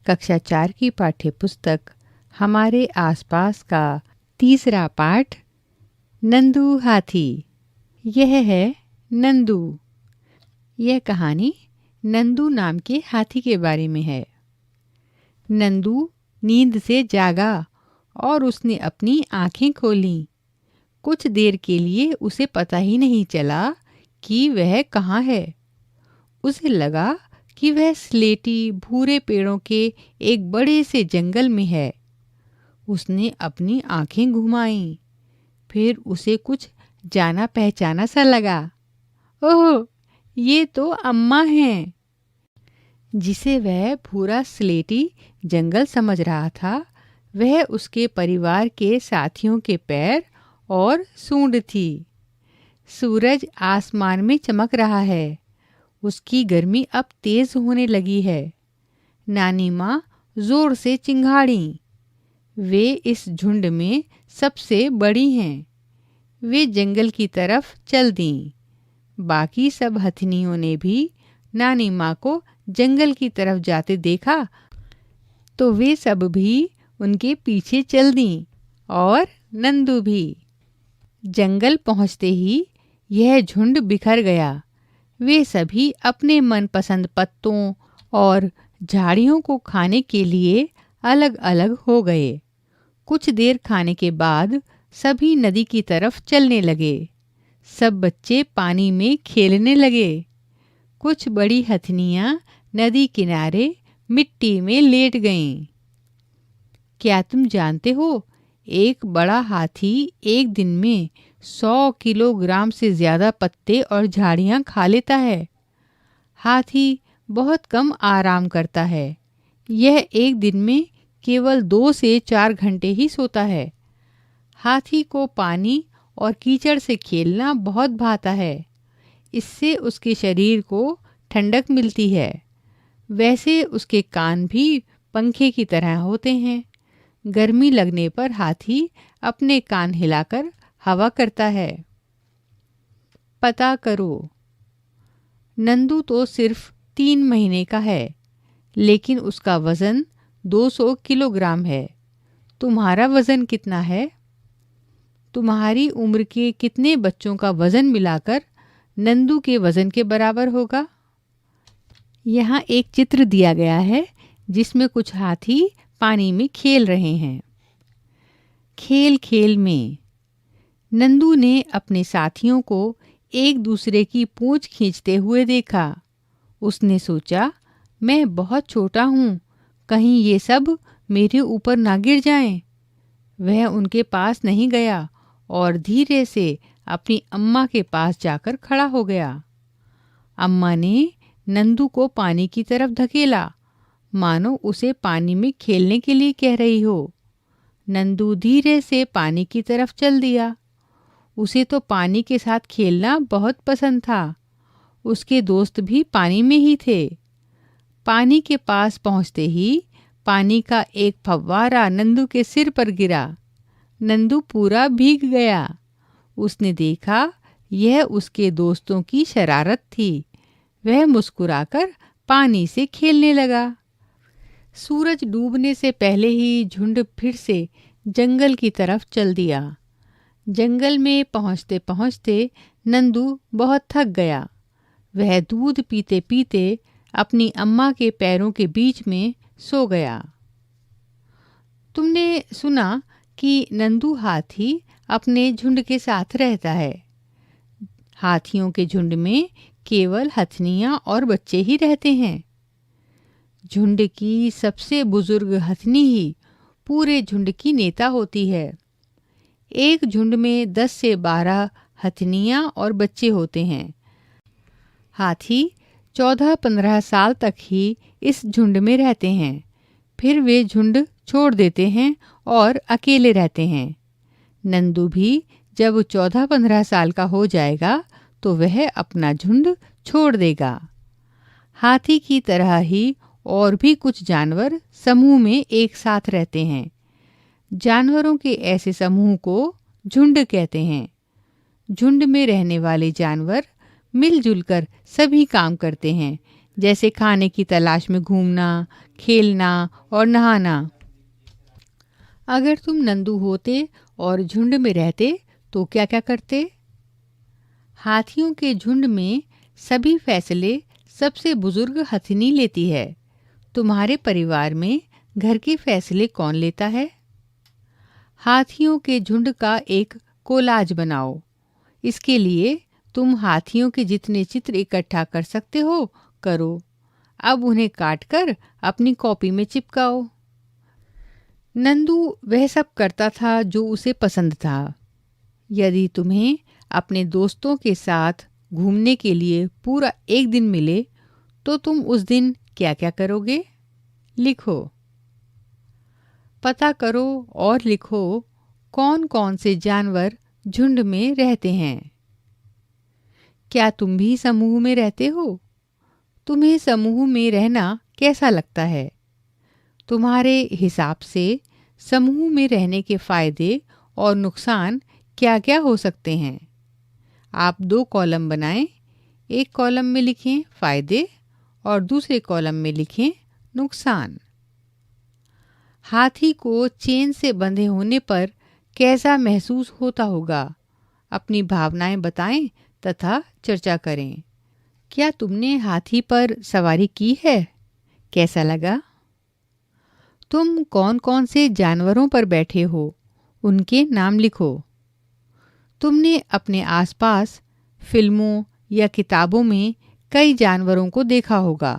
कक्षा 4 की पाठ्य पुस्तक हमारे आसपास का तीसरा पाठ नंदू हाथी। यह है नंदू। यह कहानी नंदू नाम के हाथी के बारे में है। नंदू नींद से जागा और उसने अपनी आंखें खोलीं। कुछ देर के लिए उसे पता ही नहीं चला कि वह कहाँ है। उसे लगा कि वह स्लेटी भूरे पेड़ों के एक बड़े से जंगल में है। उसने अपनी आंखें घुमाईं। फिर उसे कुछ जाना पहचाना सा लगा। ओह, ये तो अम्मा हैं। जिसे वह भूरा स्लेटी जंगल समझ रहा था, वह उसके परिवार के साथियों के पैर और सूंड थी। सूरज आसमान में चमक रहा है। उसकी गर्मी अब तेज होने लगी है। नानी माँ जोर से चिंघाड़ी। वे इस झुंड में सबसे बड़ी हैं। वे जंगल की तरफ चल दीं। बाकी सब हथनियों ने भी नानी माँ को जंगल की तरफ जाते देखा तो वे सब भी उनके पीछे चल दीं और नंदू भी। जंगल पहुँचते ही यह झुंड बिखर गया। वे सभी अपने मनपसंद पत्तों और झाड़ियों को खाने के लिए अलग अलग हो गए। कुछ देर खाने के बाद सभी नदी की तरफ चलने लगे। सब बच्चे पानी में खेलने लगे। कुछ बड़ी हथनियाँ नदी किनारे मिट्टी में लेट गईं। क्या तुम जानते हो, एक बड़ा हाथी एक दिन में 100 किलोग्राम से ज़्यादा पत्ते और झाड़ियाँ खा लेता है। हाथी बहुत कम आराम करता है। यह एक दिन में केवल 2 से 4 घंटे ही सोता है। हाथी को पानी और कीचड़ से खेलना बहुत भाता है। इससे उसके शरीर को ठंडक मिलती है। वैसे उसके कान भी पंखे की तरह होते हैं। गर्मी लगने पर हाथी अपने कान हिलाकर हवा करता है। पता करो, नंदू तो सिर्फ 3 महीने का है, लेकिन उसका वज़न 200 किलोग्राम है। तुम्हारा वज़न कितना है? तुम्हारी उम्र के कितने बच्चों का वज़न मिलाकर नंदू के वज़न के बराबर होगा? यहाँ एक चित्र दिया गया है जिसमें कुछ हाथी पानी में खेल रहे हैं। खेल खेल में नंदू ने अपने साथियों को एक दूसरे की पूंछ खींचते हुए देखा। उसने सोचा, मैं बहुत छोटा हूँ, कहीं ये सब मेरे ऊपर ना गिर जाएं। वह उनके पास नहीं गया और धीरे से अपनी अम्मा के पास जाकर खड़ा हो गया। अम्मा ने नंदू को पानी की तरफ धकेला, मानो उसे पानी में खेलने के लिए कह रही हो। नंदू धीरे से पानी की तरफ चल दिया। उसे तो पानी के साथ खेलना बहुत पसंद था। उसके दोस्त भी पानी में ही थे। पानी के पास पहुंचते ही पानी का एक फव्वारा नंदू के सिर पर गिरा। नंदू पूरा भीग गया। उसने देखा यह उसके दोस्तों की शरारत थी। वह मुस्कुराकर पानी से खेलने लगा। सूरज डूबने से पहले ही झुंड फिर से जंगल की तरफ चल दिया। जंगल में पहुंचते पहुंचते नंदू बहुत थक गया। वह दूध पीते पीते अपनी अम्मा के पैरों के बीच में सो गया। तुमने सुना कि नंदू हाथी अपने झुंड के साथ रहता है। हाथियों के झुंड में केवल हथनियाँ और बच्चे ही रहते हैं। झुंड की सबसे बुजुर्ग हथनी ही पूरे झुंड की नेता होती है। एक झुंड में 10 से 12 हथनियाँ और बच्चे होते हैं। हाथी 14-15 साल तक ही इस झुंड में रहते हैं। फिर वे झुंड छोड़ देते हैं और अकेले रहते हैं। नंदू भी जब 14-15 साल का हो जाएगा तो वह अपना झुंड छोड़ देगा। हाथी की तरह ही और भी कुछ जानवर समूह में एक साथ रहते हैं। जानवरों के ऐसे समूह को झुंड कहते हैं। झुंड में रहने वाले जानवर मिलजुल कर सभी काम करते हैं, जैसे खाने की तलाश में घूमना, खेलना और नहाना। अगर तुम नंदू होते और झुंड में रहते तो क्या क्या करते? हाथियों के झुंड में सभी फैसले सबसे बुजुर्ग हथिनी लेती है। तुम्हारे परिवार में घर के फैसले कौन लेता है? हाथियों के झुंड का एक कोलाज बनाओ। इसके लिए तुम हाथियों के जितने चित्र इकट्ठा कर सकते हो करो। अब उन्हें काटकर अपनी कॉपी में चिपकाओ। नंदू वह सब करता था जो उसे पसंद था। यदि तुम्हें अपने दोस्तों के साथ घूमने के लिए पूरा एक दिन मिले तो तुम उस दिन क्या क्या करोगे? लिखो। पता करो और लिखो कौन कौन से जानवर झुंड में रहते हैं। क्या तुम भी समूह में रहते हो? तुम्हें समूह में रहना कैसा लगता है? तुम्हारे हिसाब से समूह में रहने के फायदे और नुकसान क्या क्या हो सकते हैं? आप 2 कॉलम बनाएं। एक कॉलम में लिखें फायदे और दूसरे कॉलम में लिखें नुकसान। हाथी को चेन से बंधे होने पर कैसा महसूस होता होगा? अपनी भावनाएं बताएं तथा चर्चा करें। क्या तुमने हाथी पर सवारी की है? कैसा लगा? तुम कौन कौन से जानवरों पर बैठे हो? उनके नाम लिखो। तुमने अपने आसपास फिल्मों या किताबों में कई जानवरों को देखा होगा।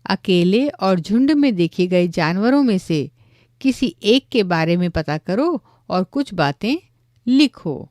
अकेले और झुंड में देखे गए जानवरों में से किसी एक के बारे में पता करो और कुछ बातें लिखो।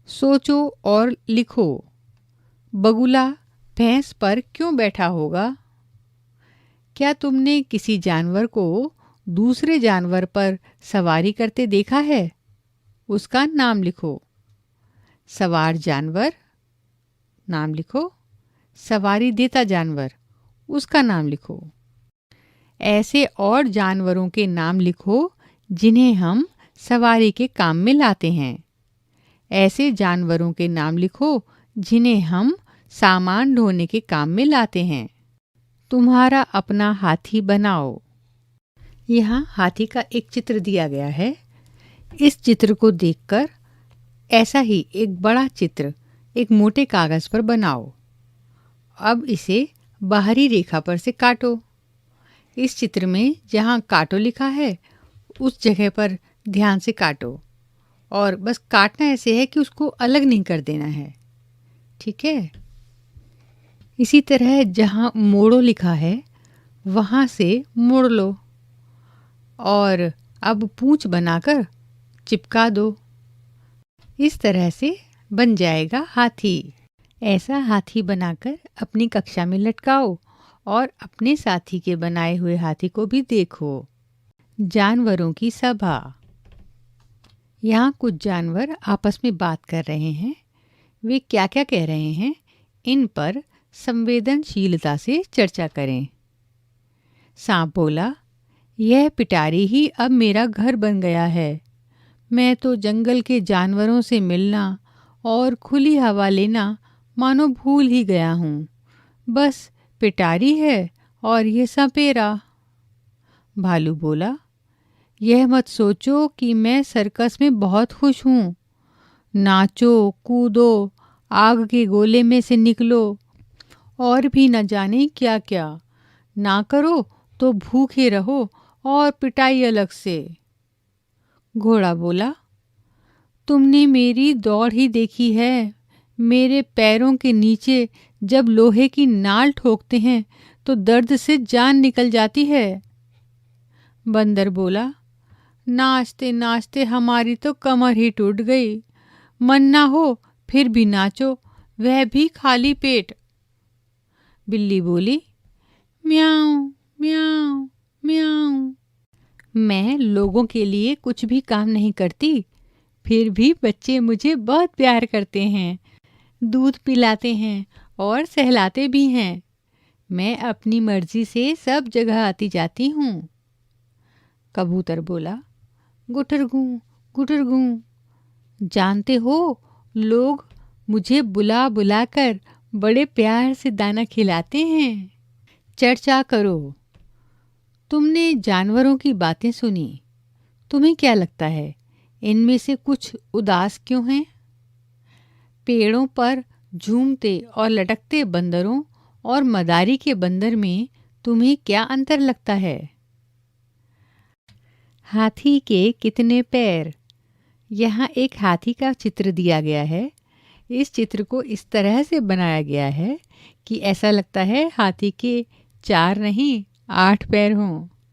सोचो और लिखो। बगुला भैंस पर क्यों बैठा होगा? क्या तुमने किसी जानवर को दूसरे जानवर पर सवारी करते देखा है? उसका नाम लिखो। सवार जानवर, नाम लिखो। सवारी देता जानवर, उसका नाम लिखो। ऐसे और जानवरों के नाम लिखो जिन्हें हम सवारी के काम में लाते हैं। ऐसे जानवरों के नाम लिखो जिन्हें हम सामान ढोने के काम में लाते हैं। तुम्हारा अपना हाथी बनाओ। यहाँ हाथी का एक चित्र दिया गया है। इस चित्र को देखकर ऐसा ही एक बड़ा चित्र एक मोटे कागज पर बनाओ। अब इसे बाहरी रेखा पर से काटो। इस चित्र में जहाँ काटो लिखा है उस जगह पर ध्यान से काटो और बस काटना ऐसे है कि उसको अलग नहीं कर देना है। ठीक है? इसी तरह जहाँ मोड़ो लिखा है वहाँ से मोड़ लो और अब पूंछ बनाकर चिपका दो। इस तरह से बन जाएगा हाथी। ऐसा हाथी बनाकर अपनी कक्षा में लटकाओ और अपने साथी के बनाए हुए हाथी को भी देखो। जानवरों की सभा। यहाँ कुछ जानवर आपस में बात कर रहे हैं। वे क्या क्या कह रहे हैं, इन पर संवेदनशीलता से चर्चा करें। सांप बोला, यह पिटारी ही अब मेरा घर बन गया है। मैं तो जंगल के जानवरों से मिलना और खुली हवा लेना मानो भूल ही गया हूँ। बस पिटारी है और ये सपेरा। भालू बोला, यह मत सोचो कि मैं सर्कस में बहुत खुश हूँ। नाचो, कूदो, आग के गोले में से निकलो और भी न जाने क्या क्या। ना करो तो भूखे रहो और पिटाई अलग से। घोड़ा बोला, तुमने मेरी दौड़ ही देखी है। मेरे पैरों के नीचे जब लोहे की नाल ठोकते हैं तो दर्द से जान निकल जाती है। बंदर बोला, नाचते नाचते हमारी तो कमर ही टूट गई। मन ना हो फिर भी नाचो, वह भी खाली पेट। बिल्ली बोली, म्याऊं म्याऊं म्याऊं। मैं लोगों के लिए कुछ भी काम नहीं करती, फिर भी बच्चे मुझे बहुत प्यार करते हैं, दूध पिलाते हैं और सहलाते भी हैं। मैं अपनी मर्जी से सब जगह आती जाती हूँ। कबूतर बोला, गुटरगूं गुटरगूं। जानते हो, लोग मुझे बुला बुला कर बड़े प्यार से दाना खिलाते हैं। चर्चा करो। तुमने जानवरों की बातें सुनी। तुम्हें क्या लगता है, इनमें से कुछ उदास क्यों हैं? पेड़ों पर झूमते और लटकते बंदरों और मदारी के बंदर में तुम्हें क्या अंतर लगता है? हाथी के कितने पैर? यहाँ एक हाथी का चित्र दिया गया है। इस चित्र को इस तरह से बनाया गया है कि ऐसा लगता है हाथी के 4 नहीं 8 पैर हों।